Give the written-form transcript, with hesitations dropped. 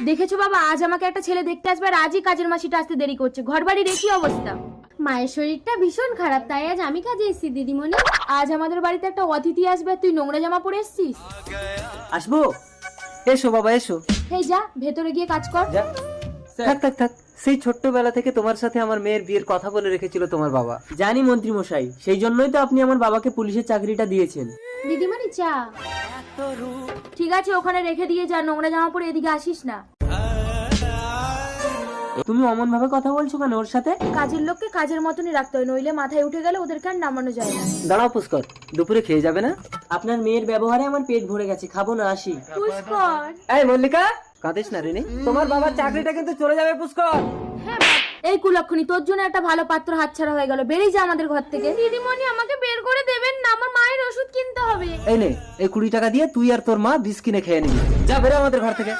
দেখেছো বাবা, আজ আমাকে একটা ছেলে দেখতে আসবে আর আজই কাজের মাসিটা আসতে দেরি করছে। ঘর বাড়ির একই অবস্থা। মায়ের শরীরটা ভীষণ খারাপ, তাই আজ আমি কাজে এসেছি দিদিমণি। আজ আমাদের বাড়িতে একটা অতিথি আসবে, তুই নোংরা জামা পরে এসছিস। আসবো? এসো বাবা এসো। এই যা, ভেতরে গিয়ে কাজ কর। যা। থাক থাক থাক, সেই ছোট্টবেলা থেকে তোমার সাথে আমার মেয়ের বিয়ের কথা বলে রেখেছিল তোমার বাবা। জানি মন্ত্রী মশাই, সেই জন্যই তো আপনি আমার বাবাকে পুলিশের চাকরিটা দিয়েছেন। দিদিমণি চা। ঠিক আছে, ওখানে রেখে দিয়ে যা, নোংরা জামা পরে এদিকে আসিস না। তুমি অমন ভাবে কথা বলছো কেন ওর সাথে? কাজের লোককে কাজের মতনই রাখতে হয়, নইলে মাথায় উঠে গেলে ওদেরকে আর নামানো যায় না। দাঁড়াও পুষ্কর, দুপুরে খেয়ে যাবে না? আপনার মেয়ের ব্যবহারে আমার পেট ভরে গেছে, খাবো না, আসি। পুষ্কর। এই মল্লিকা, কাঁদিস না রিনি, তোমার বাবার চাকরিটা কিন্তু চলে যাবে পুষ্কর। হ্যাঁ বাবা। এই কুলক্ষণী, তোর জন্য একটা ভালো পাত্র হাতছাড়া হয়ে গেল। বেরিয়ে যা আমাদের ঘর থেকে। দিদিমণি আমাকে বের করে দেবেন না, আমার মায়ের ওষুধ কিনতে হবে। এই নে, এই 20 টাকা দিয়ে তুই আর তোর মা বিষ কিনে খেয়ে নিবি। যা বেরো আমাদের ঘর থেকে।